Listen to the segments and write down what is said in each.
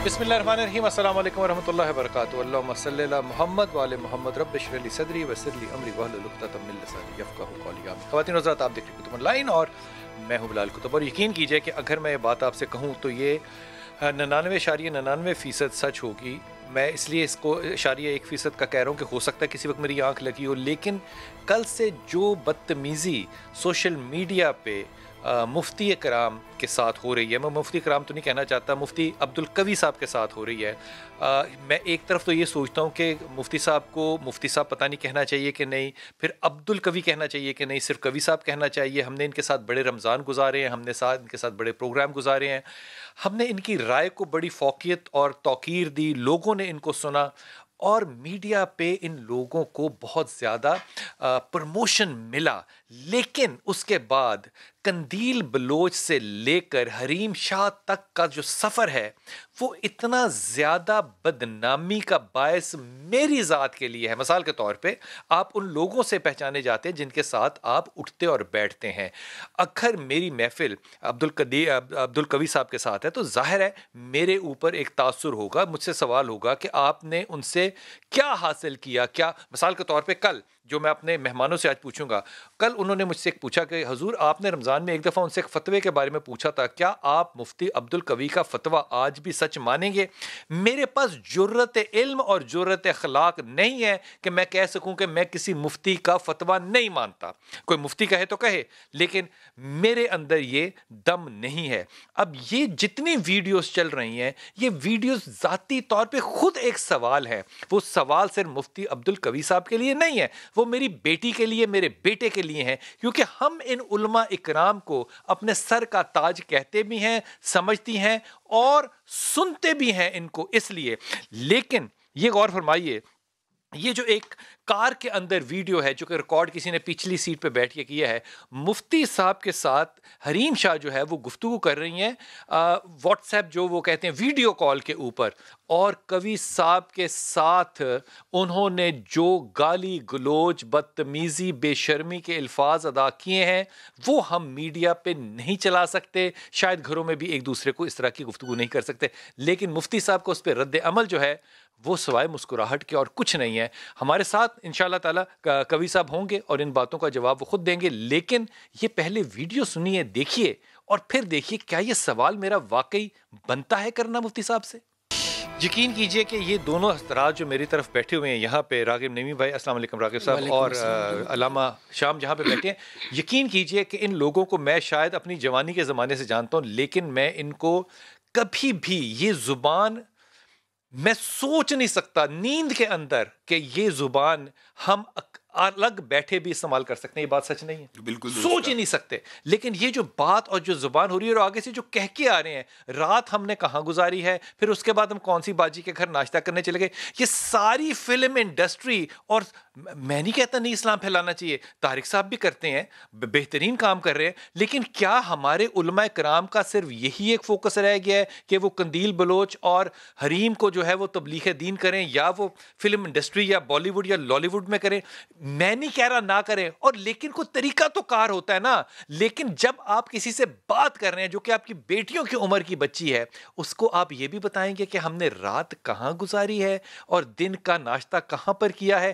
بسم اللہ الرحمن الرحیم، السلام علیکم ورحمۃ اللہ وبرکاتہ۔ اللہم صلی علی محمد وعلی محمد، رب اشرح لی صدری ویسر لی امری واحلل عقدۃ من لسانی یفقہوا قولی۔ خواتین و حضرات، آپ دیکھ رہے ہیں کتب آن لائن اور میں ہوں بلال کتب، اور یقین کیجئے کہ اگر میں یہ بات آپ سے کہوں تو یہ 99.99% سچ ہوگی۔ میں اس لیے اس کو 1% کا کہہ رہا ہوں کہ ہو سکتا ہے کسی وقت میری آنکھ لگی ہو، لیکن کل سے جو بدتمیزی سوشل میڈیا پہ مفتی کرام کے ساتھ ہو رہی ہے، میں مفتی کرام تو نہیں کہنا چاہتا، مفتی عبدالقوی صاحب کے ساتھ ہو رہی ہے، میں ایک طرف تو یہ سوچتا ہوں کہ مفتی صاحب کو مفتی صاحب پتہ نہیں کہنا چاہیے کہ نہیں، پھر عبدالقوی کہنا چاہیے کہ نہیں، صرف قوی صاحب کہنا چاہیے۔ ہم نے ان کے ساتھ بڑے رمضان گزارے ہیں، ہم نے ان کے ساتھ بڑے پروگرام گزارے ہیں، ہم نے ان کی رائے کو بڑی فوقیت اور توقیر دی، لوگوں نے ان کو سنا، اور میڈیا پہ ان لوگوں کو بہت زیادہ پروموشن ملا۔ لیکن اس کے بعد قندیل بلوچ سے لے کر حریم شاہ تک کا جو سفر ہے وہ اتنا زیادہ بدنامی کا باعث میری ذات کے لیے ہے۔ مثال کے طور پہ آپ ان لوگوں سے پہچانے جاتے ہیں جن کے ساتھ آپ اٹھتے اور بیٹھتے ہیں۔ اگر میری محفل عبدالقوی صاحب کے ساتھ ہے تو ظاہر ہے میرے اوپر ایک تاثر ہوگا، مجھ سے سوال ہوگا کہ آپ نے ان سے کیا حاصل کیا۔ کیا مثال کے طور پہ کل جو میں اپنے مہمانوں سے آج پوچھوں گا، کل انہوں نے مجھ سے ایک پوچھا کہ حضور آپ نے رمضان میں ایک دفعہ ان سے ایک فتوے کے بارے میں پوچھا تھا، کیا آپ مفتی عبدالقوی کا فتویٰ آج بھی سچ مانیں گے؟ میرے پاس جرت علم اور جرت اخلاق نہیں ہے کہ میں کہہ سکوں کہ میں کسی مفتی کا فتویٰ نہیں مانتا۔ کوئی مفتی کہے تو کہے، لیکن میرے اندر یہ دم نہیں ہے۔ اب یہ جتنی ویڈیوز چل رہی ہیں، یہ ویڈیوز ذاتی طور پہ خود ایک سوال ہے۔ وہ سوال صرف مفتی عبدالقوی صاحب کے لیے نہیں ہے، وہ میری بیٹی کے لیے، میرے بیٹے کے لیے ہیں، کیونکہ ہم ان علماء اکرام کو اپنے سر کا تاج کہتے بھی ہیں، سمجھتی ہیں اور سنتے بھی ہیں ان کو اس لیے۔ لیکن یہ غور فرمائیے، یہ جو ایک کار کے اندر ویڈیو ہے جو کہ ریکارڈ کسی نے پچھلی سیٹ پہ بیٹھ کے کیا ہے، مفتی صاحب کے ساتھ حریم شاہ جو ہے وہ گفتگو کر رہی ہیں واٹس ایپ جو وہ کہتے ہیں ویڈیو کال کے اوپر، اور قوی صاحب کے ساتھ انہوں نے جو گالی گلوچ بدتمیزی بے شرمی کے الفاظ ادا کیے ہیں وہ ہم میڈیا پہ نہیں چلا سکتے، شاید گھروں میں بھی ایک دوسرے کو اس طرح کی گفتگو نہیں کر سکتے، لیکن مفتی صاحب کو اس پہ رد عمل جو ہے وہ سوائے مسکراہٹ کے اور کچھ نہیں ہے۔ ہمارے ساتھ انشاءاللہ تعالی قوی صاحب ہوں گے اور ان باتوں کا جواب وہ خود دیں گے، لیکن یہ پہلے ویڈیو سنیے، دیکھیے اور پھر دیکھیے کیا یہ سوال میرا واقعی بنتا ہے کرنا مفتی صاحب سے۔ یقین کیجئے کہ یہ دونوں حضرات جو میری طرف بیٹھے ہوئے ہیں یہاں پہ، راغب نعیمی بھائی السلام علیکم راغب صاحب، اور علامہ شام جہاں پہ بیٹھے ہیں، یقین کیجئے کہ ان لوگوں کو میں شاید اپنی جوانی کے زمانے سے جانتا ہوں، لیکن میں ان کو کبھی بھی یہ زبان میں سوچ نہیں سکتا نیند کے اندر کہ یہ زبان ہم الگ بیٹھے بھی استعمال کر سکتے ہیں۔ یہ بات سچ نہیں ہے؟ بالکل سوچ ہی نہیں سکتے، لیکن یہ جو بات اور جو زبان ہو رہی ہے اور آگے سے جو کہہ کے آ رہے ہیں، رات ہم نے کہاں گزاری ہے، پھر اس کے بعد ہم کون سی باجی کے گھر ناشتہ کرنے چلے گئے، یہ ساری فلم انڈسٹری، اور میں نہیں کہتا نہیں اسلام پھیلانا چاہیے، طارق صاحب بھی کرتے ہیں، بہترین کام کر رہے ہیں، لیکن کیا ہمارے علماء کرام کا صرف یہی ایک فوکس رہ گیا ہے کہ وہ قندیل بلوچ اور حریم کو جو ہے وہ تبلیغ دین کریں، یا وہ فلم انڈسٹری یا بالی ووڈ یا لالی ووڈ میں کریں؟ میں نہیں کہہ رہا نہ کریں، اور لیکن کوئی طریقہ تو کار ہوتا ہے نا۔ لیکن جب آپ کسی سے بات کر رہے ہیں جو کہ آپ کی بیٹیوں کی عمر کی بچی ہے، اس کو آپ یہ بھی بتائیں گے کہ ہم نے رات کہاں گزاری ہے اور دن کا ناشتہ کہاں پر کیا ہے؟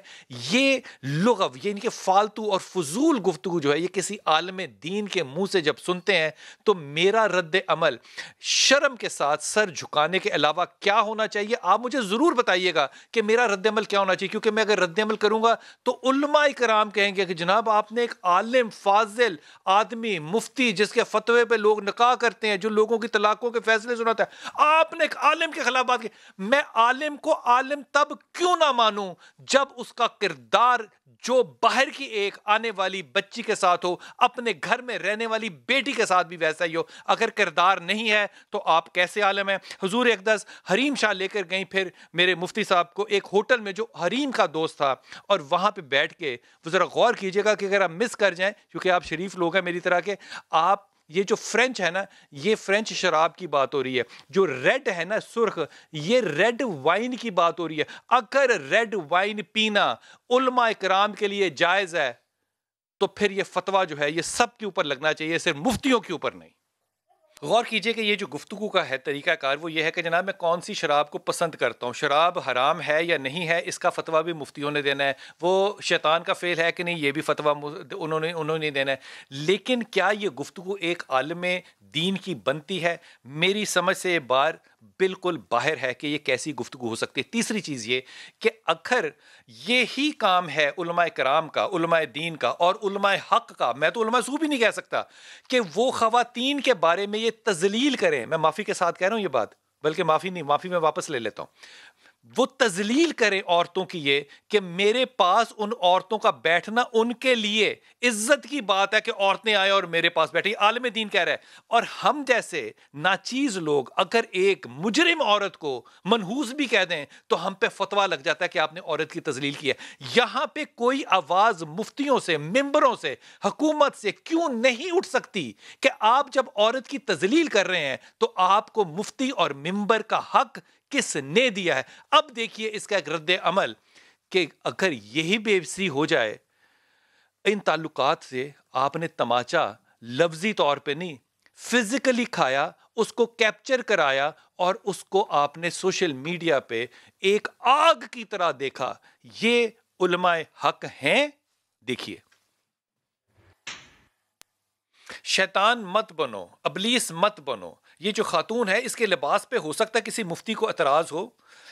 یہ لغو، یہ ان کے فالتو اور فضول گفتگو جو ہے، یہ کسی عالم دین کے منہ سے جب سنتے ہیں تو میرا رد عمل شرم کے ساتھ سر جھکانے کے علاوہ کیا ہونا چاہیے؟ آپ مجھے ضرور بتائیے گا کہ میرا رد عمل کیا ہونا چاہیے، کیونکہ میں اگر رد عمل کروں گا تو علماء کرام کہیں گے کہ جناب آپ نے ایک عالم فاضل آدمی مفتی جس کے فتوے پہ لوگ نکاح کرتے ہیں، جو لوگوں کی طلاقوں کے فیصلے سناتا ہے، آپ نے ایک عالم کے خلاف بات کی۔ میں عالم کو عالم تب کیوں نہ مانوں جب اس کا کردار جو باہر کی ایک آنے والی بچی کے ساتھ ہو، اپنے گھر میں رہنے والی بیٹی کے ساتھ بھی ویسا ہی ہو۔ اگر کردار نہیں ہے تو آپ کیسے عالم ہیں؟ حضور اقدس حریم شاہ لے کر گئیں پھر میرے مفتی صاحب کو ایک ہوٹل میں جو حریم کا دوست تھا، اور وہاں پہ بیٹھ کے وہ ذرا غور کیجئے گا کہ اگر آپ مس کر جائیں، کیونکہ آپ شریف لوگ ہیں میری طرح کے، آپ یہ جو فرینچ ہے نا، یہ فرینچ شراب کی بات ہو رہی ہے، جو ریڈ ہے نا سرخ، یہ ریڈ وائن کی بات ہو رہی ہے۔ اگر ریڈ وائن پینا علماء کرام کے لیے جائز ہے تو پھر یہ فتویٰ جو ہے یہ سب کے اوپر لگنا چاہیے، صرف مفتیوں کے اوپر نہیں۔ غور کیجئے کہ یہ جو گفتگو کا ہے طریقہ کار وہ یہ ہے کہ جناب میں کون سی شراب کو پسند کرتا ہوں، شراب حرام ہے یا نہیں ہے، اس کا فتویٰ بھی مفتیوں نے دینا ہے، وہ شیطان کا فعل ہے کہ نہیں یہ بھی فتویٰ انہوں نے دینا ہے۔ لیکن کیا یہ گفتگو ایک عالم دین کی بنتی ہے؟ میری سمجھ سے یہ بار بالکل باہر ہے کہ یہ کیسی گفتگو ہو سکتی ہے۔ تیسری چیز یہ کہ اگر یہی کام ہے علماء کرام کا، علماء دین کا اور علماء حق کا، میں تو علماء سو بھی نہیں کہہ سکتا، کہ وہ خواتین کے بارے میں یہ تذلیل کریں، میں معافی کے ساتھ کہہ رہا ہوں یہ بات، بلکہ معافی نہیں، معافی میں واپس لے لیتا ہوں، وہ تذلیل کریں عورتوں کی، یہ کہ میرے پاس ان عورتوں کا بیٹھنا ان کے لیے عزت کی بات ہے کہ عورتیں آئے اور میرے پاس بیٹھیں، عالم دین کہہ رہا ہے۔ اور ہم جیسے ناچیز لوگ اگر ایک مجرم عورت کو منحوس بھی کہہ دیں تو ہم پہ فتویٰ لگ جاتا ہے کہ آپ نے عورت کی تذلیل کی ہے۔ یہاں پہ کوئی آواز مفتیوں سے، ممبروں سے، حکومت سے کیوں نہیں اٹھ سکتی کہ آپ جب عورت کی تذلیل کر رہے ہیں تو آپ کو مفتی اور ممبر کا حق کس نے دیا ہے؟ اب دیکھیے اس کا ایک رد عمل کہ اگر یہی بے بسی ہو جائے ان تعلقات سے، آپ نے تماچا لفظی طور پہ نہیں فزیکلی کھایا، اس کو کیپچر کرایا اور اس کو آپ نے سوشل میڈیا پہ ایک آگ کی طرح دیکھا، یہ علماء حق ہیں؟ دیکھیے، شیطان مت بنو، ابلیس مت بنو۔ یہ جو خاتون ہے اس کے لباس پہ ہو سکتا ہے کسی مفتی کو اعتراض ہو،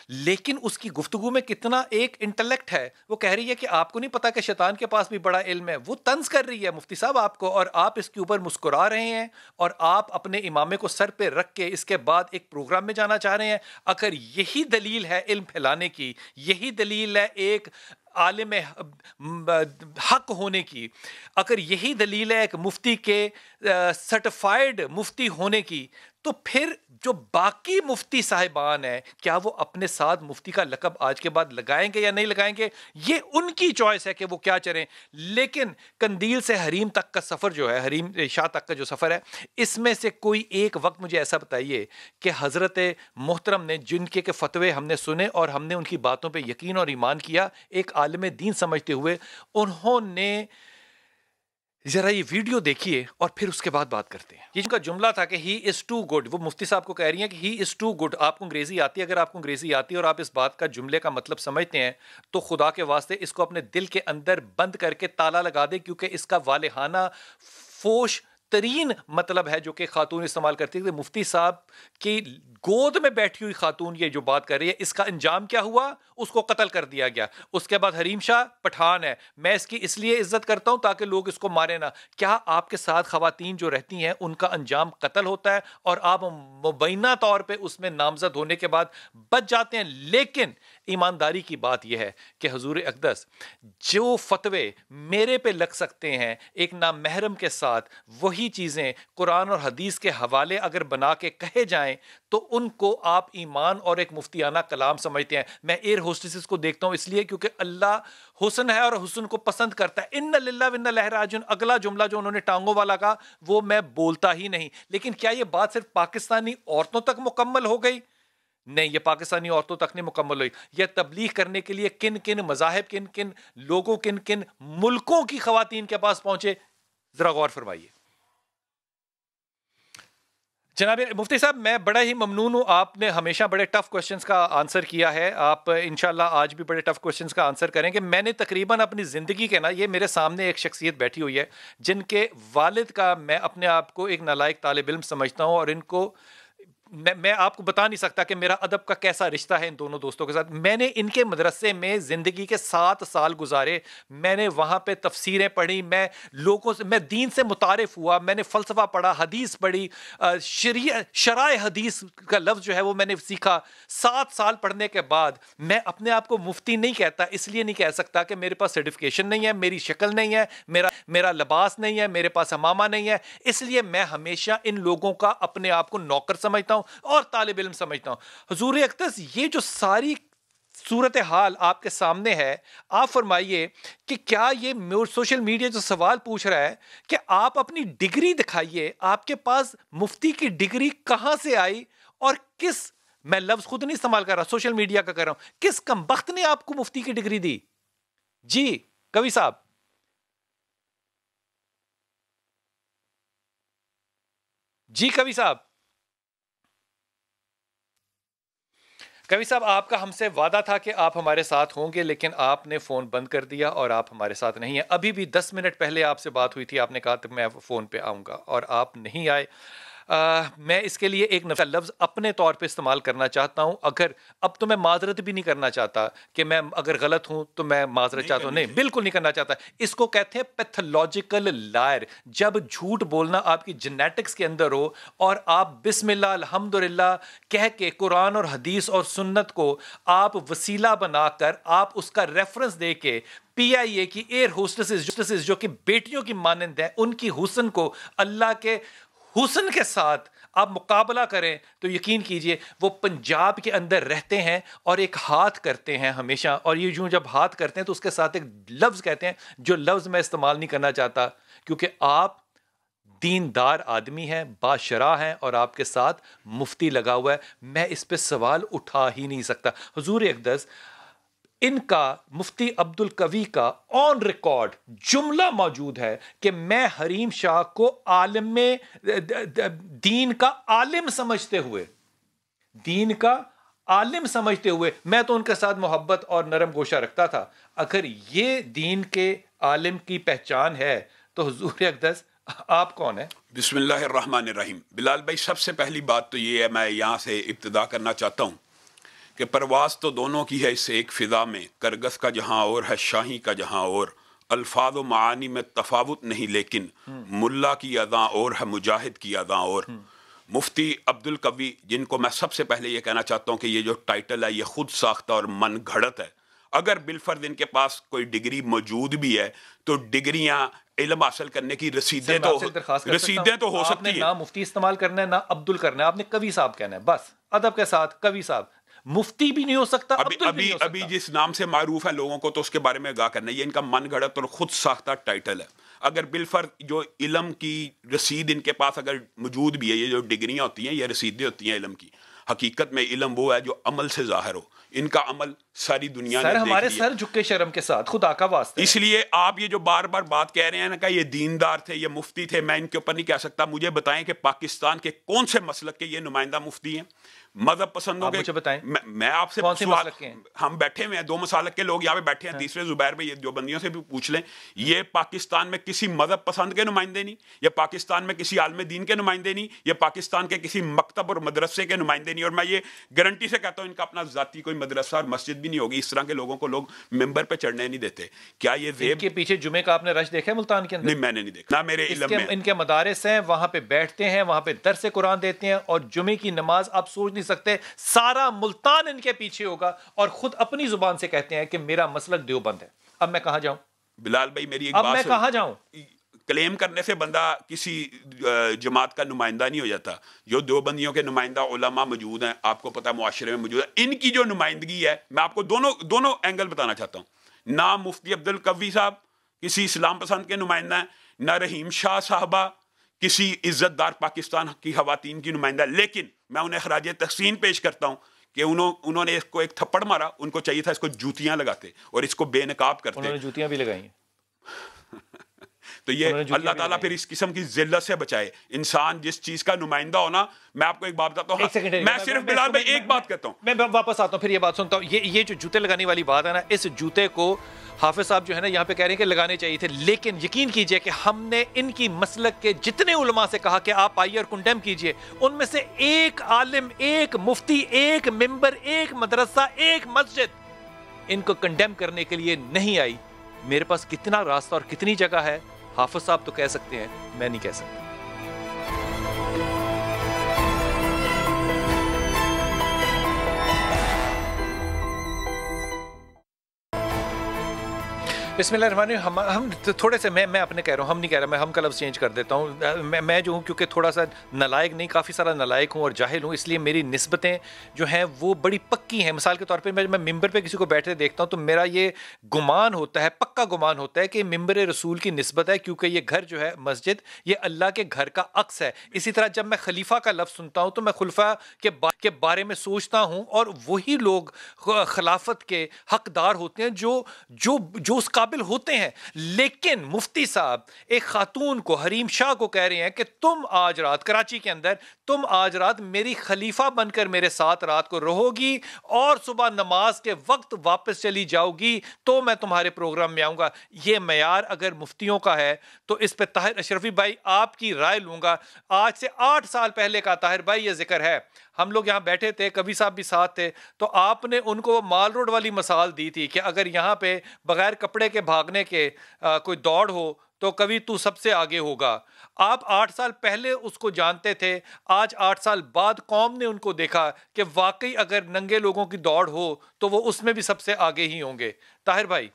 لیکن اس کی گفتگو میں کتنا ایک انٹلیکٹ ہے۔ وہ کہہ رہی ہے کہ آپ کو نہیں پتا کہ شیطان کے پاس بھی بڑا علم ہے، وہ طنز کر رہی ہے مفتی صاحب آپ کو، اور آپ اس کے اوپر مسکرا رہے ہیں اور آپ اپنے امامے کو سر پہ رکھ کے اس کے بعد ایک پروگرام میں جانا چاہ رہے ہیں۔ اگر یہی دلیل ہے علم پھیلانے کی، یہی دلیل ہے ایک عالم حق ہونے کی، اگر یہی دلیل ہے ایک مفتی کے سرٹیفائیڈ مفتی ہونے کی، تو پھر جو باقی مفتی صاحبان ہیں کیا وہ اپنے ساتھ مفتی کا لقب آج کے بعد لگائیں گے یا نہیں لگائیں گے؟ یہ ان کی چوائس ہے کہ وہ کیا چریں۔ لیکن قندیل سے حریم تک کا سفر جو ہے، حریم شاہ تک کا جو سفر ہے، اس میں سے کوئی ایک وقت مجھے ایسا بتائیے کہ حضرت محترم نے جن کے فتوے ہم نے سنے اور ہم نے ان کی باتوں پہ یقین اور ایمان کیا ایک عالم دین سمجھتے ہوئے، انہوں نے ذرا یہ ویڈیو دیکھیے اور پھر اس کے بعد بات کرتے ہیں۔ یہ جن کا جملہ تھا کہ ہی از ٹو گڈ، وہ مفتی صاحب کو کہہ رہی ہیں کہ ہی از ٹو گڈ۔ آپ کو انگریزی آتی ہے؟ اگر آپ کو انگریزی آتی ہے اور آپ اس بات کا جملے کا مطلب سمجھتے ہیں تو خدا کے واسطے اس کو اپنے دل کے اندر بند کر کے تالا لگا دیں، کیونکہ اس کا والہانہ فوش ترین مطلب ہے جو کہ خاتون استعمال کرتی ہے۔ مفتی صاحب کی گود میں بیٹھی ہوئی خاتون یہ جو بات کر رہی ہے، اس کا انجام کیا ہوا؟ اس کو قتل کر دیا گیا۔ اس کے بعد حریم شاہ پٹھان ہے، میں اس کی اس لیے عزت کرتا ہوں تاکہ لوگ اس کو مارے نہ۔ کیا آپ کے ساتھ خواتین جو رہتی ہیں ان کا انجام قتل ہوتا ہے اور آپ مبینہ طور پہ اس میں نامزد ہونے کے بعد بچ جاتے ہیں؟ لیکن ایمانداری کی بات یہ ہے کہ حضور اقدس جو فتوے میرے پہ لگ سکتے ہیں ایک نامحرم کے ساتھ، وہی چیزیں قرآن اور حدیث کے حوالے اگر بنا کے کہے جائیں تو ان کو آپ ایمان اور ایک مفتیانہ کلام سمجھتے ہیں۔ میں ایئر ہوسٹسز کو دیکھتا ہوں اس لیے کیونکہ اللہ حسن ہے اور حسن کو پسند کرتا ہے۔ ان للہ و انا الیہ راجعون، اگلا جملہ جو انہوں نے ٹانگوں والا کہا وہ میں بولتا ہی نہیں۔ لیکن کیا یہ بات صرف پاکستانی عورتوں تک مکمل ہو گئی؟ نہیں، یہ پاکستانی عورتوں تک نہیں مکمل ہوئی۔ یہ تبلیغ کرنے کے لیے کن کن مذاہب، کن کن لوگوں، کن کن ملکوں کی خواتین کے پاس پہنچے، ذرا غور فرمائیے۔ جناب مفتی صاحب میں بڑا ہی ممنون ہوں، آپ نے ہمیشہ بڑے ٹف کوسچنز کا آنسر کیا ہے، آپ انشاءاللہ آج بھی بڑے ٹف کوسچنز کا آنسر کریں گے۔ میں نے تقریباً اپنی زندگی کے یہ میرے سامنے ایک شخصیت بیٹھی ہوئی ہے جن کے والد کا میں اپنے آپ کو ایک نالائق طالب علم سمجھتا ہوں، اور ان کو میں آپ کو بتا نہیں سکتا کہ میرا ادب کا کیسا رشتہ ہے ان دونوں دوستوں کے ساتھ۔ میں نے ان کے مدرسے میں زندگی کے 7 سال گزارے، میں نے وہاں پہ تفسیریں پڑھی، میں لوگوں سے، میں دین سے متعارف ہوا، میں نے فلسفہ پڑھا، حدیث پڑھی، شرائع حدیث کا لفظ جو ہے وہ میں نے سیکھا۔ 7 سال پڑھنے کے بعد میں اپنے آپ کو مفتی نہیں کہتا، اس لیے نہیں کہہ سکتا کہ میرے پاس سرٹیفکیشن نہیں ہے، میری شکل نہیں ہے، میرا لباس نہیں ہے، میرے پاس امامہ نہیں ہے، اس لیے میں ہمیشہ ان لوگوں کا اپنے آپ کو نوکر سمجھتا ہوں اور طالب علم سمجھتا ہوں۔ حضور اقدس یہ جو ساری صورتحال آپ کے سامنے ہے، آپ فرمائیے کہ کیا یہ سوشل میڈیا جو سوال پوچھ رہا ہے کہ آپ اپنی ڈگری دکھائیے، آپ کے پاس مفتی کی ڈگری کہاں سے آئی، اور کس، میں لفظ خود نہیں استعمال کر رہا، سوشل میڈیا کا کر رہا ہوں، کس کمبخت نے آپ کو مفتی کی ڈگری دی؟ جی کوی صاحب۔ جی کبھی صاحب، کبھی صاحب آپ کا ہم سے وعدہ تھا کہ آپ ہمارے ساتھ ہوں گے، لیکن آپ نے فون بند کر دیا اور آپ ہمارے ساتھ نہیں ہیں. ابھی بھی 10 منٹ پہلے آپ سے بات ہوئی تھی، آپ نے کہا تھا میں فون پہ آؤں گا اور آپ نہیں آئے. میں اس کے لیے ایک لفظ اپنے طور پہ استعمال کرنا چاہتا ہوں. اگر اب تو میں معذرت بھی نہیں کرنا چاہتا کہ میں اگر غلط ہوں تو میں معذرت چاہتا ہوں، نہیں بالکل نہیں کرنا چاہتا. اس کو کہتے ہیں پیتھولوجیکل لائر. جب جھوٹ بولنا آپ کی جینیٹکس کے اندر ہو اور آپ بسم اللہ الحمدللہ کہہ کے قرآن اور حدیث اور سنت کو آپ وسیلہ بنا کر آپ اس کا ریفرنس دے کے پی آئی اے کی ایئر ہوسٹسز جو کہ بیٹیوں کی مانند ہیں، ان کی حسن کو اللہ کے حسن کے ساتھ آپ مقابلہ کریں تو یقین کیجئے وہ پنجاب کے اندر رہتے ہیں اور ایک ہاتھ کرتے ہیں ہمیشہ. اور یہ جو جب ہاتھ کرتے ہیں تو اس کے ساتھ ایک لفظ کہتے ہیں جو لفظ میں استعمال نہیں کرنا چاہتا، کیونکہ آپ دیندار آدمی ہیں، باشرح ہیں اور آپ کے ساتھ مفتی لگا ہوا ہے. میں اس پہ سوال اٹھا ہی نہیں سکتا. حضور اقدس ان کا مفتی عبد القوی کا آن ریکارڈ جملہ موجود ہے کہ میں حریم شاہ کو عالم دین کا عالم سمجھتے ہوئے میں تو ان کے ساتھ محبت اور نرم گوشہ رکھتا تھا. اگر یہ دین کے عالم کی پہچان ہے تو حضور اقدس آپ کون ہیں؟ بسم اللہ الرحمن الرحیم. بلال بھائی، سب سے پہلی بات تو یہ ہے، میں یہاں سے ابتدا کرنا چاہتا ہوں کہ پرواز تو دونوں کی ہے اس ایک فضا میں. کرگس کا جہاں اور ہے، شاہی کا جہاں اور. الفاظ و معانی میں تفاوت نہیں، لیکن ملا کی اذاں اور ہے، مجاہد کی اذاں اور. مفتی عبد القوی، جن کو میں سب سے پہلے یہ کہنا چاہتا ہوں کہ یہ جو ٹائٹل ہے یہ خود ساختہ اور من گھڑت ہے. اگر بالفرض ان کے پاس کوئی ڈگری موجود بھی ہے تو ڈگریاں علم حاصل کرنے کی رسیدیں تو ہو آپ سکتی نے ہیں. نہ مفتی استعمال کرنا ہے نہ عبدل کرنا ہے، آپ نے کوی صاحب کہنا ہے، بس ادب کے ساتھ کوی صاحب. مفتی بھی نہیں ہو سکتا، عبدل بھی نہیں ہو سکتا. ابھی جس نام سے معروف ہیں لوگوں کو تو اس کے بارے میں آگاہ کرنا ہے. یہ ان کا من گھڑت اور خود ساختہ ٹائٹل ہے. اگر بالفرض جو علم کی رسید ان کے پاس اگر موجود بھی ہے، یہ جو ڈگریاں ہوتی ہیں یہ رسیدیں ہوتی ہیں علم کی. حقیقت میں علم وہ ہے جو عمل سے ظاہر ہو. ان کا عمل ساری دنیا نے سر دیکھ ہمارے لیا. سر جھکے شرم کے ساتھ، خدا کا واسطہ. اس لیے آپ یہ جو بار بار بات کہہ رہے ہیں نا کہ یہ دیندار تھے، یہ مفتی تھے، میں ان کے اوپر نہیں کہہ سکتا. مجھے بتائیں کہ پاکستان کے کون سے مسلک کے یہ نمائندہ مفتی ہیں؟ مذہب پسندوں کے. مجھے بتائیں میں آپ سے سوال، ہم بیٹھے ہوئے ہیں، دو مسالک کے لوگ یہاں پہ بیٹھے ہیں. تیسرے زبیر بھائی، جو بندیوں سے بھی پوچھ لیں، یہ پاکستان میں کسی مذہب پسند کے نمائندے نہیں، یہ پاکستان میں کسی عالم دین کے نمائندے نہیں، یہ پاکستان کے کسی مکتب اور مدرسے کے نمائندے نہیں. اور میں یہ گارنٹی سے کہتا ہوں ان کا اپنا ذاتی کوئی مدرسہ اور مسجد بھی نہیں ہوگی. اس طرح کے لوگوں کو لوگ ممبر پہ چڑھنے نہیں دیتے. کیا یہ زیب کے پیچھے جمعے کا آپ نے رش دیکھا ہے ملتان کے اندر؟ نہیں، میں نے نہیں دیکھا، نہ میرے علم میں. ان کے مدارس ہیں، وہاں پہ بیٹھتے ہیں، وہاں پہ درس قرآن دیتے ہیں، اور جمعے کی نماز آپ سوچ نہیں سکتے سارا ملتان ان کے پیچھے ہوگا، اور خود اپنی زبان سے کہتے ہیں کہ میرا مسلک دیوبند ہے. اب میں کہاں جاؤں بلال بھائی؟ میری ایک اب بات میں کہاں جاؤں؟ کلیم کرنے سے بندہ کسی جماعت کا نمائندہ نہیں ہو جاتا. جو دیوبندیوں کے نمائندہ علماء موجود ہیں، آپ کو پتہ معاشرے میں موجود ہے، ان کی جو نمائندگی ہے، میں آپ کو دونوں اینگل بتانا چاہتا ہوں. نہ مفتی عبد القوی صاحب کسی اسلام پسند کے نمائندہ ہیں، نہ رحیم شاہ صاحبہ کسی عزت دار پاکستان کی خواتین کی نمائندہ. لیکن میں انہیں خراج تحسین پیش کرتا ہوں کہ انہوں نے اس کو ایک تھپڑ مارا. ان کو چاہیے تھا اس کو جوتیاں لگاتے اور اس کو بے نقاب کرتے. انہوں نے جوتیاں بھی لگائی ہیں. تو یہ اللہ تعالیٰ پھر اس قسم کی ذلت سے بچائے. انسان جس چیز کا نمائندہ ہونا، میں آپ کو ایک بات بتاتا ہوں، میں صرف بلال بھائی ایک بات کہتا ہوں، میں واپس آتا ہوں پھر یہ بات سنتا ہوں. یہ جو جوتے لگانے والی بات ہے نا، اس جوتے کو حافظ صاحب جو ہے نا یہاں پہ کہہ رہے ہیں کہ لگانے چاہیے تھے، لیکن یقین کیجئے کہ ہم نے ان کی مسلک کے جتنے علماء سے کہا کہ آپ آئیے اور کنڈیم کیجئے، ان میں سے ایک عالم، ایک مفتی، ایک ممبر، ایک مدرسہ، ایک مسجد ان کو کنڈیم کرنے کے لیے نہیں آئی. میرے پاس کتنا راستہ اور کتنی جگہ ہے، حافظ صاحب تو کہہ سکتے ہیں، میں نہیں کہہ سکتا. بسم اللہ الرحمن الرحیم. ہم تھوڑے سے میں اپنے کہہ رہا ہوں، ہم نہیں کہہ رہا، میں ہم کا لفظ چینج کر دیتا ہوں. میں جو ہوں کیونکہ تھوڑا سا نالائق نہیں، کافی سارا نالائق ہوں اور جاہل ہوں، اس لیے میری نسبتیں جو ہیں وہ بڑی پکی ہیں. مثال کے طور پہ میں ممبر پہ کسی کو بیٹھے دیکھتا ہوں تو میرا یہ گمان ہوتا ہے، پکا گمان ہوتا ہے کہ ممبر رسول کی نسبت ہے، کیونکہ یہ گھر جو ہے مسجد، یہ اللہ کے گھر کا عکس ہے. اسی طرح جب میں خلیفہ کا لفظ سنتا ہوں تو میں خلفاء کے بارے میں سوچتا ہوں، اور وہی لوگ خلافت کے حقدار ہوتے ہیں جو اس قابل ہوتے ہیں، لیکن مفتی صاحب ایک خاتون کو، حریم شاہ کو کہہ رہے ہیں کہ تم آج رات کراچی کے اندر، تم آج رات میری خلیفہ بن کر میرے ساتھ رات کو رہو گی اور صبح نماز کے وقت واپس چلی جاؤ گی تو میں تمہارے پروگرام میں آؤں گا۔ یہ معیار اگر مفتیوں کا ہے تو اس پہ طاہر اشرفی بھائی آپ کی رائے لوں گا۔ آج سے 8 سال پہلے کا طاہر بھائی یہ ذکر ہے، ہم لوگ یہاں بیٹھے تھے، کبھی صاحب بھی ساتھ تھے، تو آپ نے ان کو مال روڈ والی مثال دی تھی کہ اگر یہاں پہ بغیر کپڑے کے بھاگنے کے کوئی دوڑ ہو تو کبھی تو سب سے آگے ہوگا۔ آپ 8 سال پہلے اس کو جانتے تھے، آج 8 سال بعد قوم نے ان کو دیکھا کہ واقعی اگر ننگے لوگوں کی دوڑ ہو تو وہ اس میں بھی سب سے آگے ہی ہوں گے۔ طاہر بھائی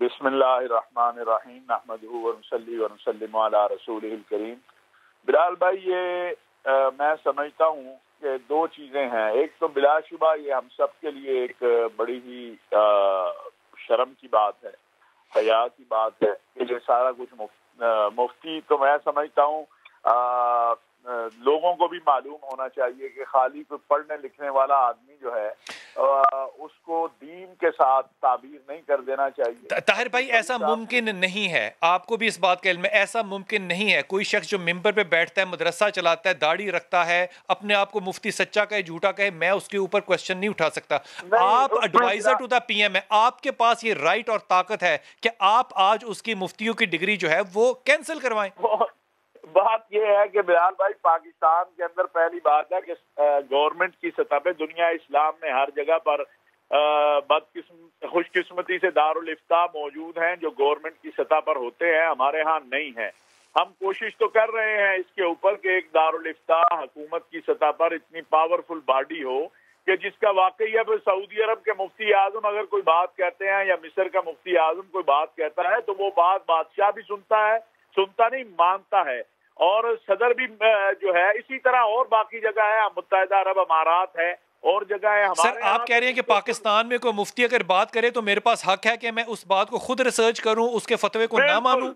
بسم اللہ الرحمن الرحیم، نحمدہ ونصلی ونسلم علی رسولہ الکریم۔ بلال بھائی، یہ میں سمجھتا ہوں کہ 2 چیزیں ہیں۔ ایک تو بلا شبہ یہ ہم سب کے لیے ایک بڑی ہی شرم کی بات ہے، حیا کی بات ہے کہ یہ سارا کچھ مفتی تو میں سمجھتا ہوں لوگوں کو بھی معلوم ہونا چاہیے کہ خالی کوئی پڑھنے لکھنے والا آدمی جو ہے اس کو دین کے ساتھ تعبیر نہیں کر دینا چاہیے۔ طاہر بھائی ایسا ممکن نہیں ہے، آپ کو بھی اس بات کا علم ہے، ایسا ممکن نہیں ہے کوئی شخص جو ممبر پہ بیٹھتا ہے، مدرسہ چلاتا ہے، داڑھی رکھتا ہے، اپنے آپ کو مفتی سچا کہے جھوٹا کہے، میں اس کے اوپر کوشچن نہیں اٹھا سکتا۔ آپ adviser to the P M ہے، آپ کے پاس یہ رائٹ اور طاقت ہے کہ آپ آج اس کی مفتیوں کی ڈگری جو ہے وہ کینسل کروائیں۔ بات یہ ہے کہ بلال بھائی، پاکستان کے اندر پہلی بات ہے کہ گورنمنٹ کی سطح پہ دنیا اسلام میں ہر جگہ پر خوش قسمتی سے دارالافتاء موجود ہیں جو گورنمنٹ کی سطح پر ہوتے ہیں، ہمارے ہاں نہیں ہیں۔ ہم کوشش تو کر رہے ہیں اس کے اوپر کہ ایک دارالافتاء حکومت کی سطح پر اتنی پاورفل باڈی ہو کہ جس کا واقعی ہے سعودی عرب کے مفتی اعظم اگر کوئی بات کہتے ہیں یا مصر کا مفتی اعظم کوئی بات کہتا ہے تو وہ بات بادشاہ بھی سنتا نہیں، مانتا ہے، اور صدر بھی جو ہے اسی طرح، اور باقی جگہ ہے، متحدہ عرب امارات ہے اور جگہ ہے ہمارے۔ سر آپ کہہ رہے ہیں کہ پاکستان میں کوئی مفتی اگر بات کرے تو میرے پاس حق ہے کہ میں اس بات کو خود ریسرچ کروں، اس کے فتوے کو نہ مانوں؟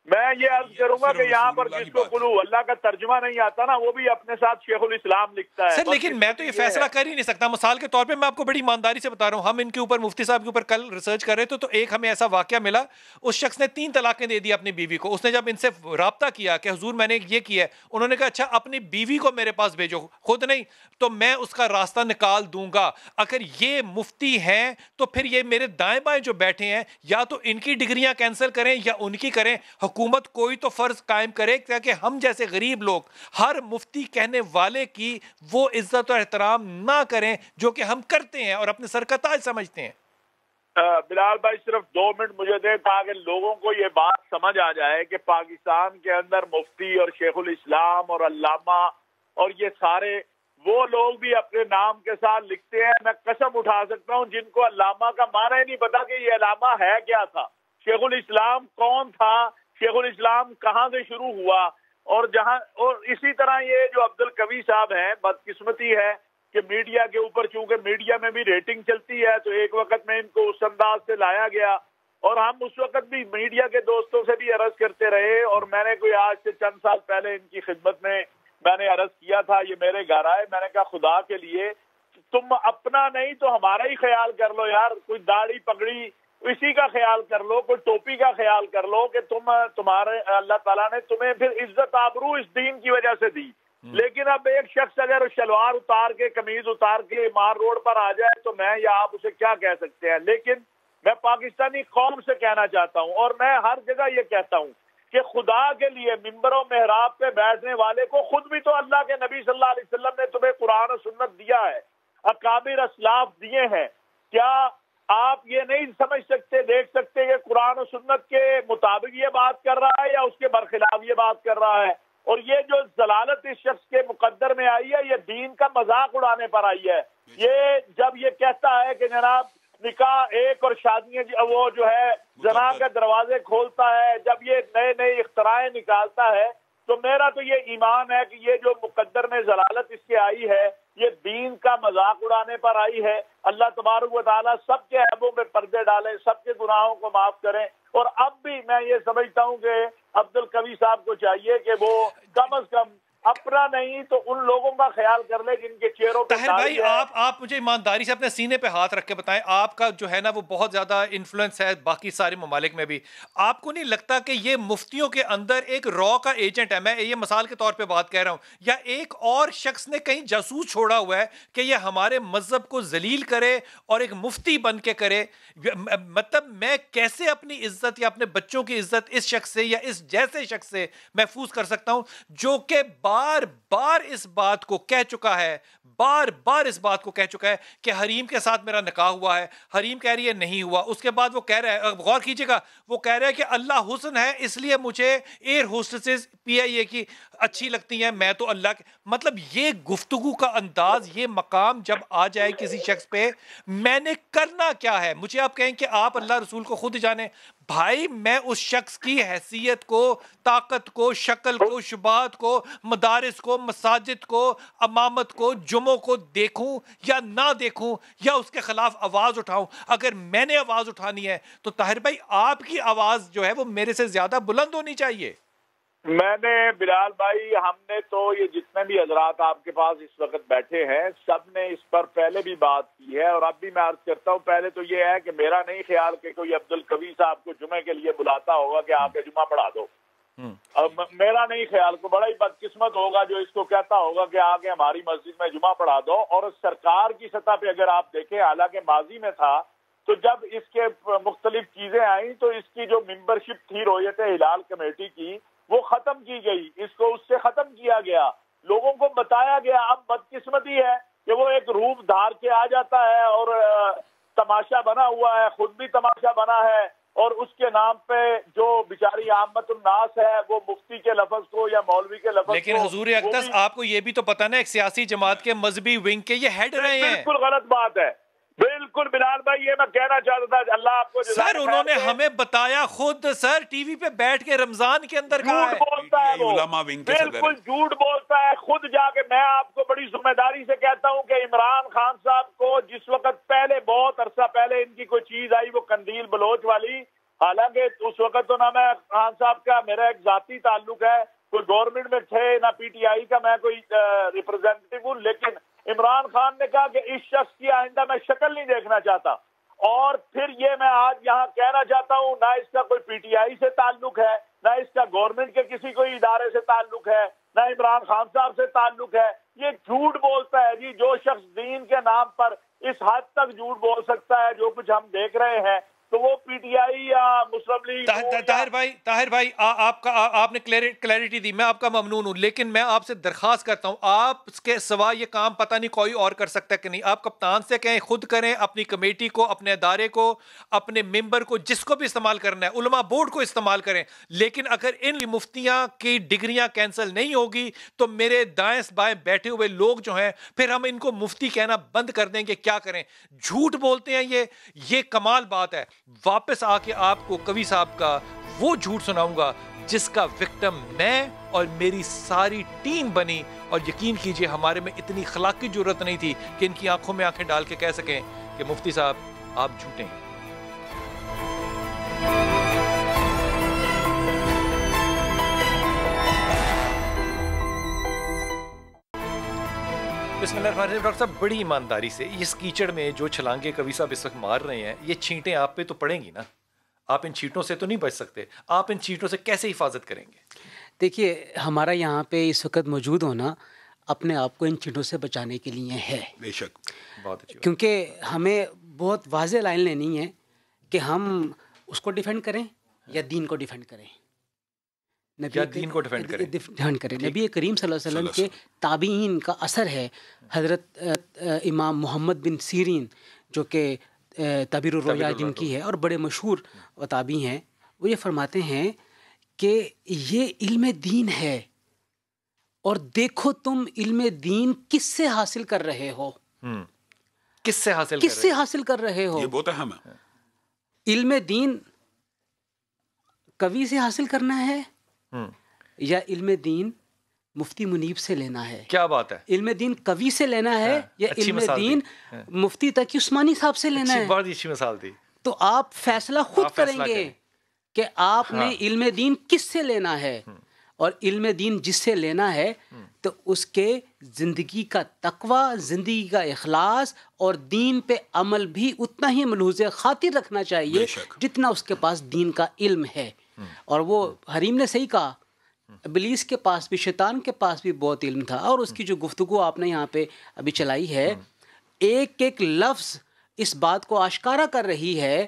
میں یہ عرض کروں گا کہ یہاں پر جس کو قلو اللہ کا ترجمہ نہیں آتا نا، وہ بھی اپنے ساتھ شیخ الاسلام لکھتا ہے۔ سر لیکن میں تو یہ فیصلہ کر ہی نہیں سکتا، مثال کے طور پہ میں آپ کو بڑی ایمانداری سے بتا رہا ہوں، ہم ان کے اوپر مفتی صاحب کے اوپر کل ریسرچ کر رہے تھے تو ایک ہمیں ایسا واقعہ ملا، اس شخص نے 3 طلاقیں دے دی اپنی بیوی کو۔ اس نے جب ان سے رابطہ کیا کہ حضور میں نے یہ کیا ہے، انہوں نے کہا اچھا اپنی بیوی کو میرے پاس بھیجو، خود نہیں تو میں اس کا راستہ نکال دوں گا۔ اگر یہ مفتی ہیں تو پھر یہ میرے دائیں بائیں جو بیٹھے ہیں یا تو ان کی ڈگریاں کینسل کریں یا ان کی کریں، حکومت کوئی تو فرض قائم کرے تاکہ ہم جیسے غریب لوگ ہر مفتی کہنے والے کی وہ عزت و احترام نہ کریں جو کہ ہم کرتے ہیں اور اپنے سر کا تاج سمجھتے ہیں۔ بلال بھائی صرف 2 منٹ مجھے دیں تاکہ لوگوں کو یہ بات سمجھ آ جائے کہ پاکستان کے اندر مفتی اور شیخ الاسلام اور علامہ اور یہ سارے وہ لوگ بھی اپنے نام کے ساتھ لکھتے ہیں، میں قسم اٹھا سکتا ہوں، جن کو علامہ کا معنی ہی نہیں پتا کہ یہ علامہ ہے کیا تھا، شیخ الاسلام کون تھا، شیخ الاسلام کہاں سے شروع ہوا، اور اسی طرح یہ جو عبد القوی صاحب ہیں، بدقسمتی ہے کہ میڈیا کے اوپر چونکہ میڈیا میں بھی ریٹنگ چلتی ہے تو ایک وقت میں ان کو اس انداز سے لایا گیا، اور ہم اس وقت بھی میڈیا کے دوستوں سے بھی عرض کرتے رہے، اور میں نے کوئی آج سے چند سال پہلے ان کی خدمت میں نے عرض کیا تھا، یہ میرے گھر آئے، میں نے کہا خدا کے لیے تم اپنا نہیں تو ہمارا ہی خیال کر لو یار، کوئی داڑھی پگڑی اسی کا خیال کر لو، کوئی ٹوپی کا خیال کر لو کہ تمہارے اللہ تعالیٰ نے تمہیں پھر عزت آبرو اس دین کی وجہ سے دی۔ لیکن اب ایک شخص اگر شلوار اتار کے قمیض اتار کے مار روڈ پر آ جائے تو میں یا آپ اسے کیا کہہ سکتے ہیں؟ لیکن میں پاکستانی قوم سے کہنا چاہتا ہوں اور میں ہر جگہ یہ کہتا ہوں کہ خدا کے لیے ممبر و محراب پہ بیٹھنے والے کو خود بھی تو اللہ کے نبی صلی اللہ علیہ وسلم نے تمہیں قرآن و سنت دیا ہے، اکابر اسلاف دیے ہیں، کیا آپ یہ نہیں سمجھ سکتے، دیکھ سکتے کہ قرآن و سنت کے مطابق یہ بات کر رہا ہے یا اس کے برخلاف یہ بات کر رہا ہے؟ اور یہ جو ضلالت اس شخص کے مقدر میں آئی ہے یہ دین کا مذاق اڑانے پر آئی ہے۔ یہ جب یہ کہتا ہے کہ جناب نکاح ایک اور شادیاں وہ جو ہے زنا کے دروازے کھولتا ہے، جب یہ نئے نئے اختراعیں نکالتا ہے تو میرا تو یہ ایمان ہے کہ یہ جو مقدر میں ضلالت اس کے آئی ہے یہ دین کا مذاق اڑانے پر آئی ہے۔ اللہ تبارک و تعالیٰ سب کے عیبوں میں پردے ڈالیں، سب کے گناہوں کو معاف کریں، اور اب بھی میں یہ سمجھتا ہوں کہ عبد القوی صاحب کو چاہیے کہ وہ کم از کم اپنا نہیں تو ان لوگوں کا خیال کر لے جن کے چہروں پہ طاہر بھائی آپ مجھے ایمانداری سے اپنے سینے پہ ہاتھ رکھ کے بتائیں، آپ کا جو ہے نا وہ بہت زیادہ انفلوئنس ہے باقی سارے ممالک میں بھی، آپ کو نہیں لگتا کہ یہ مفتیوں کے اندر ایک را کا ایجنٹ ہے؟ میں یہ مثال کے طور پہ بات کہہ رہا ہوں، یا ایک اور شخص نے کہیں جاسوس چھوڑا ہوا ہے کہ یہ ہمارے مذہب کو ذلیل کرے اور ایک مفتی بن کے کرے؟ مطلب میں کیسے اپنی عزت یا اپنے بچوں کی عزت اس شخص سے یا اس جیسے شخص سے محفوظ کر سکتا ہوں جو کہ بار بار اس بات کو کہہ چکا ہے، بار بار اس بات کو کہہ چکا ہے کہ حریم کے ساتھ میرا نکاح ہوا ہے، حریم کہہ رہی ہے نہیں ہوا، اس کے بعد وہ کہہ رہا ہے، غور کیجئے گا، وہ کہہ رہا ہے کہ اللہ حسن ہے اس لیے مجھے ایئر ہوسٹسز پی آئی اے کی اچھی لگتی ہیں، میں تو اللہ کے، مطلب یہ گفتگو کا انداز، یہ مقام جب آ جائے کسی شخص پہ، میں نے کرنا کیا ہے؟ مجھے آپ کہیں کہ آپ اللہ رسول کو خود جانیں، بھائی میں اس شخص کی حیثیت کو، طاقت کو، شکل کو، شبہات کو، مدارس کو، مساجد کو، امامت کو، جمعوں کو دیکھوں یا نہ دیکھوں یا اس کے خلاف آواز اٹھاؤں؟ اگر میں نے آواز اٹھانی ہے تو طاہر بھائی آپ کی آواز جو ہے وہ میرے سے زیادہ بلند ہونی چاہیے۔ میں نے بلال بھائی، ہم نے تو یہ جتنے بھی حضرات آپ کے پاس اس وقت بیٹھے ہیں سب نے اس پر پہلے بھی بات کی ہے، اور اب بھی میں عرض کرتا ہوں، پہلے تو یہ ہے کہ میرا نہیں خیال کہ کوئی عبدالقوی صاحب کو جمعے کے لیے بلاتا ہوگا کہ آپ کے جمعہ پڑھا دو، میرا نہیں خیال، کو بڑا ہی بدقسمت ہوگا جو اس کو کہتا ہوگا کہ آگے ہماری مسجد میں جمعہ پڑھا دو۔ اور سرکار کی سطح پہ اگر آپ دیکھیں، حالانکہ ماضی میں تھا تو جب اس کے مختلف چیزیں آئیں تو اس کی جو ممبرشپ تھی رویت ہلال کمیٹی کی وہ ختم کی گئی، اس کو اس سے ختم کیا گیا، لوگوں کو بتایا گیا۔ اب بدقسمتی ہے کہ وہ ایک روپ دھار کے آ جاتا ہے اور تماشا بنا ہوا ہے، خود بھی تماشا بنا ہے، اور اس کے نام پہ جو بیچاری عامت الناس ہے وہ مفتی کے لفظ کو یا مولوی کے لفظ کو، لیکن حضور اقدس آپ کو یہ بھی تو پتا نا ایک سیاسی جماعت کے مذہبی ونگ کے یہ ہیڈ رہے ہیں۔ بالکل غلط بات ہے، بالکل بلال بھائی، یہ میں کہنا چاہتا تھا، اللہ آپ کو سر انہوں نے ہمیں بتایا خود، سر ٹی وی پہ بیٹھ کے رمضان کے اندر کہا ہے، جھوٹ بولتا ہے وہ، بالکل جھوٹ بولتا ہے خود جا کے۔ میں آپ کو بڑی ذمہ داری سے کہتا ہوں کہ عمران خان صاحب کو جس وقت پہلے، بہت عرصہ پہلے ان کی کوئی چیز آئی وہ قندیل بلوچ والی، حالانکہ اس وقت تو نہ میں خان صاحب کا میرا ایک ذاتی تعلق ہے، کوئی گورنمنٹ میں تھے نہ پی ٹی آئی کا میں کوئی ریپرزینٹیو ہوں، لیکن عمران خان نے کہا کہ اس شخص کی آئندہ میں شکل نہیں دیکھنا چاہتا۔ اور پھر یہ میں آج یہاں کہنا چاہتا ہوں، نہ اس کا کوئی پی ٹی آئی سے تعلق ہے، نہ اس کا گورنمنٹ کے کسی کوئی ادارے سے تعلق ہے، نہ عمران خان صاحب سے تعلق ہے، یہ جھوٹ بولتا ہے جی۔ جو شخص دین کے نام پر اس حد تک جھوٹ بول سکتا ہے جو کچھ ہم دیکھ رہے ہیں، تو وہ پی ٹی آئی یا مسلم لیگ۔ طاہر بھائی آپ نے کلیئرٹی دی، میں آپ کا ممنون ہوں، لیکن میں آپ سے درخواست کرتا ہوں، آپ کے سوا یہ کام پتہ نہیں کوئی اور کر سکتا ہے کہ نہیں، آپ کپتان سے کہیں خود کریں، اپنی کمیٹی کو، اپنے ادارے کو، اپنے ممبر کو، جس کو بھی استعمال کرنا ہے، علماء بورڈ کو استعمال کریں، لیکن اگر ان مفتیاں کی ڈگریاں کینسل نہیں ہوگی تو میرے دائیں بائیں بیٹھے ہوئے لوگ جو ہیں پھر ہم ان کو مفتی کہنا بند کر دیں گے۔ کیا کریں؟ جھوٹ بولتے ہیں، یہ کمال بات ہے۔ واپس آ کے آپ کو قوی صاحب کا وہ جھوٹ سناؤں گا جس کا وکٹم میں اور میری ساری ٹیم بنی، اور یقین کیجئے ہمارے میں اتنی اخلاقی جرت نہیں تھی کہ ان کی آنکھوں میں آنکھیں ڈال کے کہہ سکیں کہ مفتی صاحب آپ جھوٹے ہیں۔ بسم اللہ الرحمن الرحیم۔ ڈاکٹر صاحب بڑی ایمانداری سے، اس کیچڑ میں جو چھلانگے قوی صاحب اس وقت مار رہے ہیں، یہ چھینٹیں آپ پہ تو پڑیں گی نا، آپ ان چھینٹوں سے تو نہیں بچ سکتے، آپ ان چھینٹوں سے کیسے حفاظت کریں گے؟ دیکھیے ہمارا یہاں پہ اس وقت موجود ہونا اپنے آپ کو ان چھینٹوں سے بچانے کے لیے ہے، بے شک، بہت اچھی، کیونکہ ہمیں بہت واضح لائن لینی ہے کہ ہم اس کو ڈیفینڈ کریں یا دین کو ڈیفینڈ کریں، دین کو ڈیفینڈ کریں۔ نبی کریم صلی اللہ علیہ وسلم کے تابعین کا اثر ہے، حضرت امام محمد بن سیرین جو کہ تعبیر الرؤیا جن کی ہے اور بڑے مشہور تابعی ہیں، وہ یہ فرماتے ہیں کہ یہ علم دین ہے اور دیکھو تم علم دین کس سے حاصل کر رہے ہو، کس سے حاصل کر رہے ہو، یہ بہت اہم ہے۔ علم دین قوی سے حاصل کرنا ہے یا علم دین مفتی منیب سے لینا ہے؟ کیا بات ہے، علم دین قوی سے لینا ہے یا علم دین مفتی تقی عثمانی صاحب سے لینا ہے؟ بہت اچھی مثال دی۔ تو آپ فیصلہ خود کریں گے کہ آپ نے علم دین کس سے لینا ہے، اور علم دین جس سے لینا ہے تو اس کے زندگی کا تقوی، زندگی کا اخلاص اور دین پہ عمل بھی اتنا ہی ملحوظ خاطر رکھنا چاہیے جتنا اس کے پاس دین کا علم ہے. اور وہ حریم نے صحیح کہا، ابلیس کے پاس بھی، شیطان کے پاس بھی بہت علم تھا. اور اس کی جو گفتگو آپ نے یہاں پہ ابھی چلائی ہے، ایک ایک لفظ اس بات کو آشکارا کر رہی ہے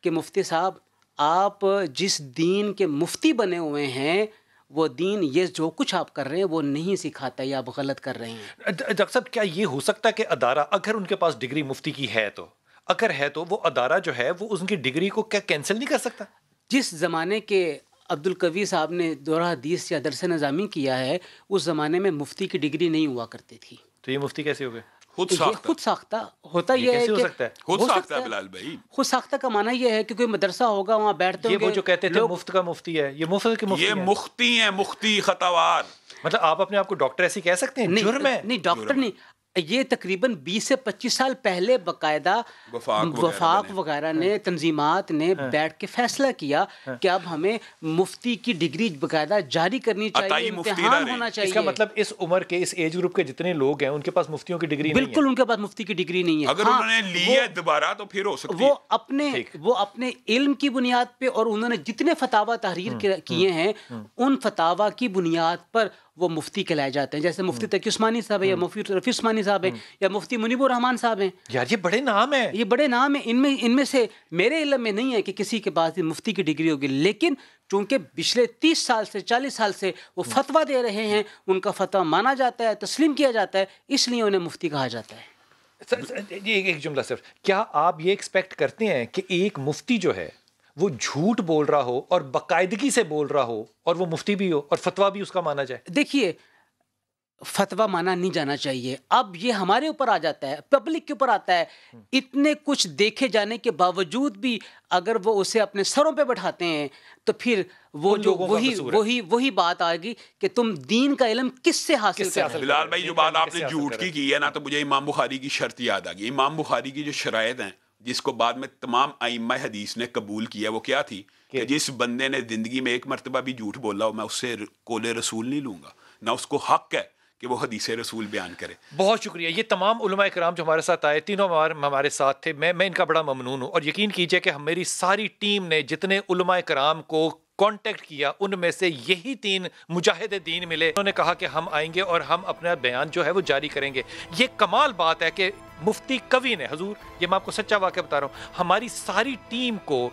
کہ مفتی صاحب آپ جس دین کے مفتی بنے ہوئے ہیں وہ دین یہ جو کچھ آپ کر رہے ہیں وہ نہیں سکھاتا، یا آپ غلط کر رہے ہیں. ڈاکٹر صاحب کیا یہ ہو سکتا ہے کہ ادارہ اگر ان کے پاس ڈگری مفتی کی ہے تو اگر ہے تو وہ ادارہ جو ہے وہ ان کی ڈگری کو کیا کینسل نہیں کر سکتا؟ جس زمانے کے عبدالقوی صاحب نے دورہ حدیث یا درس نظامی کیا ہے اس زمانے میں مفتی کی ڈگری نہیں ہوا کرتی تھی. تو یہ مفتی کیسے ہو گئے؟ خود ساختہ ہوتا یہ ہے کہ خود ساختہ بلال بھائی، خود ساختہ کا معنی یہ ہے کہ کوئی مدرسہ ہوگا وہاں بیٹھتے ہوں گے. یہ وہ جو کہتے تھے مفت کا مفتی ہے، یہ مفت کے مفتی یہ مفتی ہیں، مفتی خطاوار. مطلب آپ اپنے آپ کو ڈاکٹر ایسے کہہ سکتے ہیں؟ جرم ہے. نہیں ڈاکٹر نہیں، یہ تقریباً 20 سے 25 سال پہلے باقاعدہ وفاق وغیرہ نے، تنظیمات نے بیٹھ کے فیصلہ کیا کہ اب ہمیں مفتی کی ڈگری باقاعدہ جاری کرنی چاہیے، امتحان ہونا چاہیے. اس کا مطلب اس عمر کے، اس ایج گروپ کے جتنے لوگ ہیں ان کے پاس مفتیوں کی ڈگری نہیں ہے. بالکل ان کے پاس مفتی کی ڈگری نہیں ہے. اگر انہوں نے لی ہے دوبارہ تو پھر ہو سکتی ہے. وہ اپنے علم کی بنیاد پہ اور انہوں نے جتنے فتاوی تحریر کیے ہیں ان فتاوی کی بنیاد پر وہ مفتی کہلائے جاتے ہیں. جیسے مفتی تقی عثمانی صاحب ہے، یا مفتی رفیع عثمانی صاحب ہے، یا مفتی منیب الرحمان صاحب ہیں. یار یہ بڑے نام ہیں، یہ بڑے نام ہیں. ان میں سے میرے علم میں نہیں ہے کہ کسی کے پاس مفتی کی ڈگری ہوگی، لیکن چونکہ پچھلے 30 سال سے 40 سال سے وہ فتویٰ دے رہے ہیں، ان کا فتویٰ مانا جاتا ہے، تسلیم کیا جاتا ہے، اس لیے انہیں مفتی کہا جاتا ہے. یہ ایک جملہ صرف، کیا آپ یہ ایکسپیکٹ کرتے ہیں کہ ایک مفتی جو ہے وہ جھوٹ بول رہا ہو اور باقاعدگی سے بول رہا ہو اور وہ مفتی بھی ہو اور فتویٰ بھی اس کا مانا جائے؟ دیکھیے فتویٰ مانا نہیں جانا چاہیے. اب یہ ہمارے اوپر آ جاتا ہے، پبلک کے اوپر آتا ہے. اتنے کچھ دیکھے جانے کے باوجود بھی اگر وہ اسے اپنے سروں پہ بٹھاتے ہیں تو پھر وہ جو وہی بات آئے گی کہ تم دین کا علم کس سے حاصل کر رہے ہو. بلال بھائی جو بات آپ نے جھوٹ کی ہے نا، تو مجھے امام بخاری کی شرط یاد آ گئی. امام بخاری کی جو شرائط ہیں جس کو بعد میں تمام ائمہ حدیث نے قبول کیا، وہ کیا تھی کہ جس بندے نے زندگی میں ایک مرتبہ بھی جھوٹ بولا ہو میں اس سے قول رسول نہیں لوں گا، نہ اس کو حق ہے کہ وہ حدیث رسول بیان کرے. بہت شکریہ. یہ تمام علماء کرام جو ہمارے ساتھ آئے، تینوں ہمارے ساتھ تھے. میں ان کا بڑا ممنون ہوں، اور یقین کیجئے کہ میری ساری ٹیم نے جتنے علماء کرام کو کانٹیکٹ کیا ان میں سے یہی 3 مجاہد دین ملے. انہوں نے کہا کہ ہم آئیں گے اور ہم اپنا بیان جو ہے وہ جاری کریں گے. یہ کمال بات ہے کہ مفتی کوی نے، حضور یہ میں آپ کو سچا واقعہ بتا رہا ہوں، ہماری ساری ٹیم کو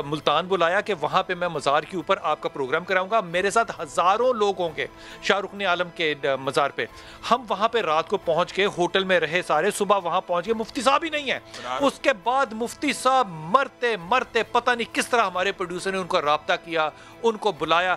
ملتان بلایا کہ وہاں پہ میں مزار کے اوپر آپ کا پروگرام کراؤں گا. میرے ساتھ ہزاروں لوگ ہوں گے شاہ رخ عالم کے مزار پہ. ہم وہاں پہ رات کو پہنچ کے ہوٹل میں رہے سارے، صبح وہاں پہنچ کے مفتی صاحب ہی نہیں ہے. اس کے بعد مفتی صاحب مرتے پتہ نہیں کس طرح ہمارے پروڈیوسر نے ان کو رابطہ کیا، ان کو بلایا.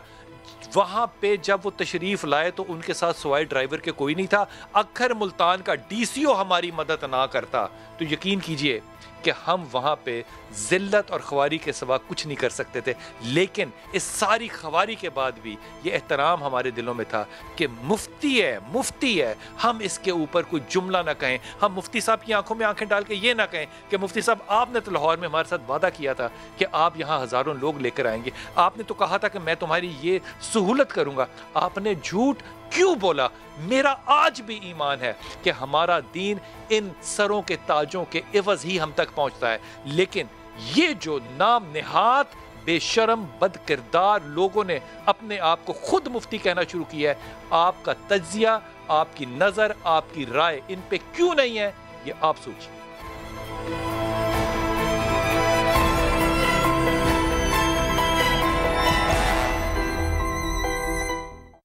وہاں پہ جب وہ تشریف لائے تو ان کے ساتھ سوائے ڈرائیور کے کوئی نہیں تھا. اگر ملتان کا ڈی سی او ہماری مدد نہ کرتا تو یقین کیجئے کہ ہم وہاں پہ ذلت اور خواری کے سوا کچھ نہیں کر سکتے تھے. لیکن اس ساری خواری کے بعد بھی یہ احترام ہمارے دلوں میں تھا کہ مفتی ہے، ہم اس کے اوپر کوئی جملہ نہ کہیں. ہم مفتی صاحب کی آنکھوں میں آنکھیں ڈال کے یہ نہ کہیں کہ مفتی صاحب آپ نے تو لاہور میں ہمارے ساتھ وعدہ کیا تھا کہ آپ یہاں ہزاروں لوگ لے کر آئیں گے، آپ نے تو کہا تھا کہ میں تمہاری یہ سہولت کروں گا، آپ نے جھوٹ کیوں بولا؟ میرا آج بھی ایمان ہے کہ ہمارا دین ان سروں کے تاجوں کے عوض ہی ہم تک پہنچتا ہے. لیکن یہ جو نام نہاد بے شرم بد کردار لوگوں نے اپنے آپ کو خود مفتی کہنا شروع کیا ہے، آپ کا تجزیہ، آپ کی نظر، آپ کی رائے ان پہ کیوں نہیں ہے؟ یہ آپ سوچیے.